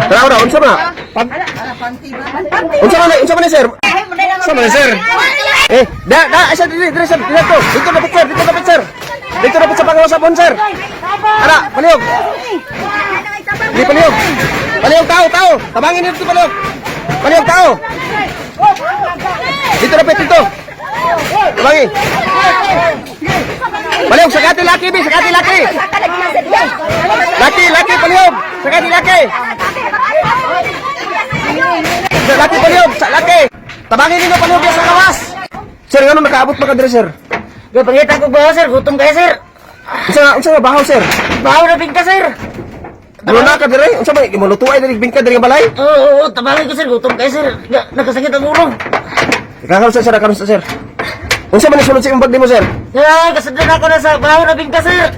Tara, unsa ba? Unsa man ni sir? Unsa man ni sir? Asa dire sir, dito. Dito dapat sir. Dito dapat sa pangusapon sir. Ara, palihog. Di palihog. Palihog tao. Tabangin dito palihog. Palihog tao. Dito dapat dito. Tabangin. Palihog sakati laki. Laki palihog. Sakati laki. Laki palihog, laki. Tabangin niyo palihog sa kawas. Sir, ano nakaabot pa ka dire sir? Ga pangita ko bahaw sir, gutom kayo sir. Unsa nga bahaw sir? Bahaw na bingka sir. Ano na ka dire? Unsa ba imolutuay diri bingka diri nga balay? Oo, tabangin ko sir, gutom kayo sir. Nakasakit ang ulo. Ikaw sir, karon sir. Unsa man isulod sa imong bag nimo sir? Kasadlan ako na sa bahaw na bingka sir.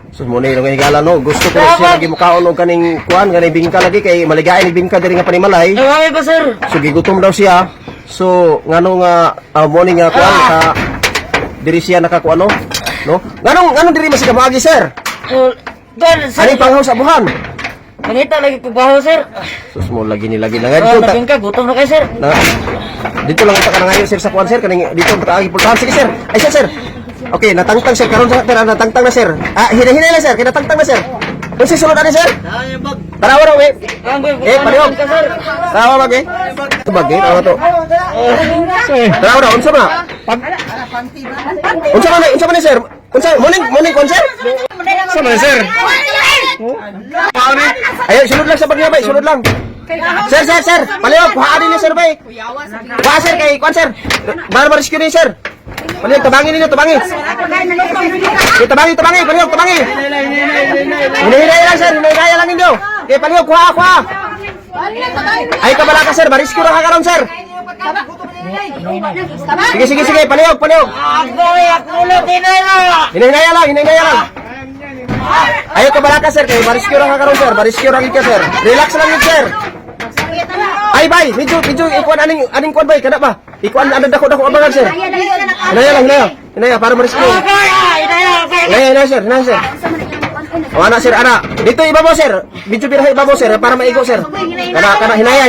Sus mo ni nga higala no, gusto ko siya lagi mukaon og kaning kuan, kaning bingka lagi kay maligayon ni bingka diri nga panimalay. Ay ba sir? So gigutom daw siya. So ngano nga morning nga kuan ka diri siya nakakuano, no? Ngano diri masig maagi sir? Ani panghaw sa buhan. Pangita lagi ko bahaw sir. Sus mo lagi na nga dito. Bingka gutom na kayo sir. Dito lang ta kanang sir sa kuan sir kaning dito ta agi pultahan sige sir. Ay sir. Okay, natangtang sir karon sa tira natangtang na sir. Hinay-hinay lang sir, kinatangtang na sir. Unsa sulod ani sir? Tara wala we. Palihog. Tara wag eh. Bagay tawa to. Tara wala unsa ba? Unsa man ni sir? Unsa morning concert? Unsa man sir? Ayo sulod lang sa bagay bay, sulod lang. Sir. Palihog, kuhaan ni sir bay. Kuha sir kay kuan sir. Barbar rescue ni sir. Palihog, tabangin ninyo. Tabangin, palihog, tabangin. Hinay lang sir, hinay lang ninyo. Okay, palihog, kuha. Ay, kabala ka sir, bariskyo na ka karon sir. Sige, palihog. Hinay lang. Ayo kabala ka sir, kay bariskyo na ka karon sir, bariskyo ra ka sir. Relax lang yun sir. Ay bay, medyo ikuan aning kuan bay kada ba? Ikuan ana dako abangan sir. Hinaya para bariskyo. Hinaya sir. O ana sir, ana. Dito ibabaw sir. Medyo birahay ibabaw sir para maigo sir. Kana hinaya.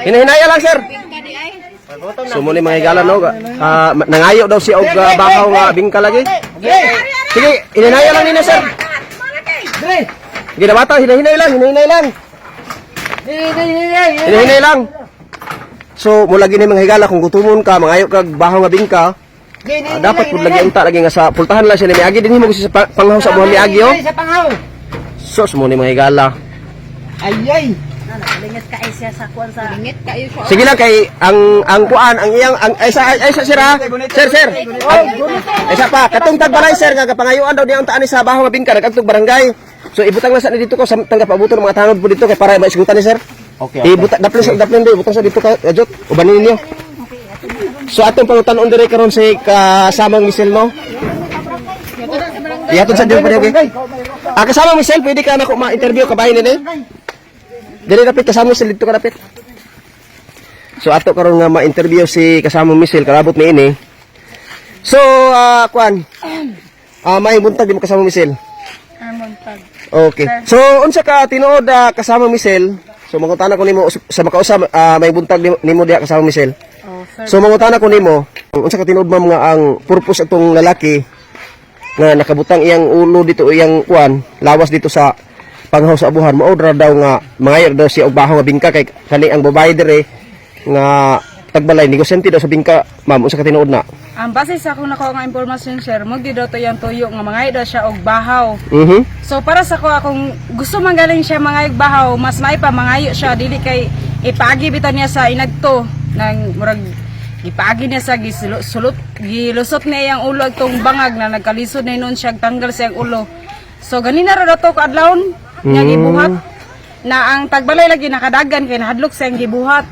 Hinaya lang sir. So muna mga higala no, nangayo daw si og bakaw nga bingka lagi. Sige, hinaya lang nina sir. Ginabata, hinay lang. So mula gini mga higala kung gutumon ka, mangayo kag bahaw nga bingka, dapat pud lagi unta lagi nga sa pultahan lang siya ni agi dinhi mo sa panghaw sa buhan ni agi oh. Sos mo ni mga higala. Ay. Lingit ka siya sa kuan sa lingit kayo siya. Sige lang kay ang kuan ang iyang ay sa sir ha. Sir. Ay sa pa katong tagbalay sir nga kapangayuan daw niya unta ani sa bahaw nga bingka nagagtog barangay. So ibutang na sa dito ko sa tanggap abuton ng mga tanod po dito kay para maisgutan ni sir. Okay. Ibutang daplin do ibutang sa dito ka ajot ubanin ninyo. So atong pangutanon dire karon sa kasamang Michelle no. Ihatod sa diyo pa okay. Kasamang Michelle pwede ka na ko ma-interview ka bahin ni. Dili dapat kasama Michelle dito ka dapat. So ato karon nga ma-interview si kasamang Michelle karabot ni ini. So kuan may buntag di mo kasama Michelle. Okay. So unsa ka tinuod kasama Michelle? So mangutana ko nimo sa makausap may buntag nimo diha kasama Michelle. So mangutana ko nimo unsa ka tinuod ma'am nga ang purpose atong lalaki nga nakabutang iyang ulo dito iyang kuan lawas dito sa panghaw sa abuhan mao daw nga mangayo daw siya og bahaw nga bingka kay kani ang babae dire nga tagbalay negosyante daw sa bingka ma'am unsa ka tinuod na? Base sa akong nakuha nga impormasyon sir, mo gid daw to yang tuyo nga mangayo daw siya og bahaw. So para sa ko akong gusto manggaling siya mangayo og bahaw, mas may pa mangayo siya dili kay ipaagi bitaw niya sa inagto nang murag ipaagi niya sa gilusot niya yang ulo agtong bangag na nagkalisod na noon siya tanggal sa yang ulo. So ganina ra daw to kaadlawon nga gibuhat na ang tagbalay lagi nakadagan kay nahadlok sa yang gibuhat.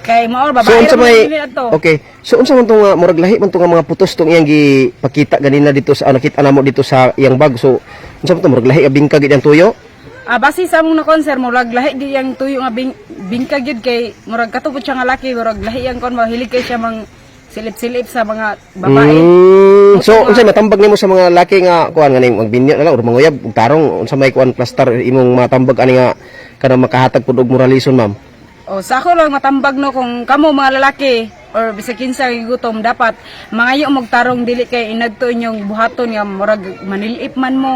Kay maor babae. So unsa may okay. So unsa man tong murag lahi man tong mga putos tong iyang gipakita ganina dito sa nakita namo dito sa iyang bag. So unsa man tong murag lahi bingka gid ang tuyo? Base sa among na-concern murag lahi gid yang tuyo nga bingka gid kay murag katubod siya nga laki murag lahi yang kon mahilig kay siya mang silip-silip sa mga babae. So unsay matambag nimo sa mga lalaki nga kuan ganing magbinyo na lang or manguyab ug tarong unsa may kuan plaster imong matambag ani nga kanang makahatag pud og moralison ma'am? O sa ako lang matambag no kung kamo mga lalaki or bisag kinsa gutom dapat mangayo mog tarong dili kay inadto inyong buhaton nga murag manilip man mo.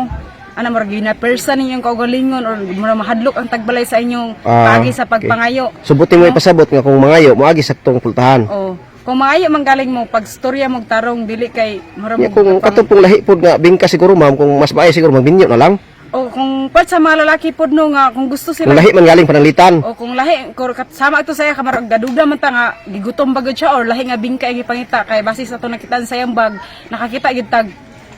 Ana murag gina-persa ninyong kaugalingon or murag mahadlok ang tagbalay sa inyong pagi sa pagpangayo. Subuti mo ipasabot nga kung mangayo moagi saktong pultahan. O kung mangayo man galing mo pag storya mog tarong dili kay murag Ya, kung katupong lahi pod nga bingka siguro ma'am kung mas maayo siguro magbinyo na lang. o kung pat sa mga lalaki pod no nga kung gusto Kung sila lahi man galing pananglitan. o kung lahi kung sama ito saya kamarag gaduda man ta nga gigutom bagod siya or lahi nga bingka ang ipangita kay base sa to nakitaan sa iyang bag nakakita gid tag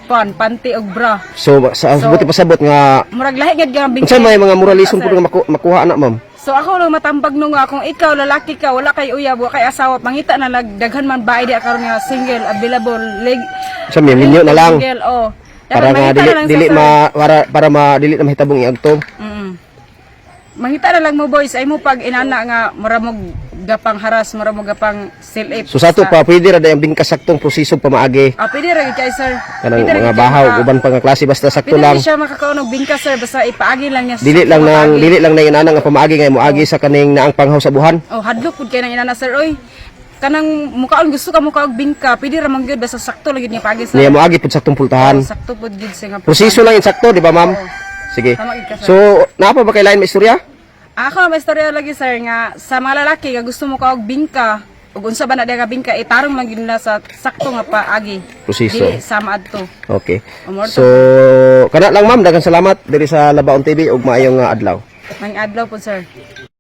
panty og bra So subuti pasabot nga murag lahi gid nga bingka. unsa may mga moralison pod nga makuha na ma'am. So ako lang matambag no nga kung ikaw lalaki ka wala kay uyab wa kay asawa mangita na nagdaghan man bae di karon nga single available Sa may minyo na lang single oh. para Dapat nga mangita na lang dili sa- para dili na mahitabong iagto. Mangita na lang mo boys ay mo pag inana nga mura mo gapang haras mura mo gapang silip. So sa to pa pwede ra day ang bingka saktong proseso pamaagi. Pwede ra gid kay sir. Kanang Pwede ra mga gid bahaw siya uban pa nga klase basta sakto Pwede lang. rin siya makakaunog bingka sir basta ipaagi lang niya. sa- Dili lang pamaagi. dili lang na inana nga pamaagi nga moagi sa kaning naang panghaw sa buhan. Oh, hadlok pud kay nang inana sir oy. Kanang mukaon gusto ka mukaog bingka, pwede ra man gyud basta sakto lang gyud niya paagi sir. Niya moagi pud saktong pultahan. Oh, sakto pud gyud siya nga. Proseso lang insakto, di ba ma'am? Sige. Tama gid ka, sir. So, napa ba kay lain may istorya? Ako may istorya lagi sir nga sa mga lalaki nga gusto mo kaog bingka ug unsa ba na diha nga bingka itarong lang gyud nila sa sakto nga paagi. Proseso. Dili sama adto. Okay. Umorto. So, kana lang ma'am, daghang salamat diri sa Labaon TV ug maayong adlaw. Mang adlaw po sir.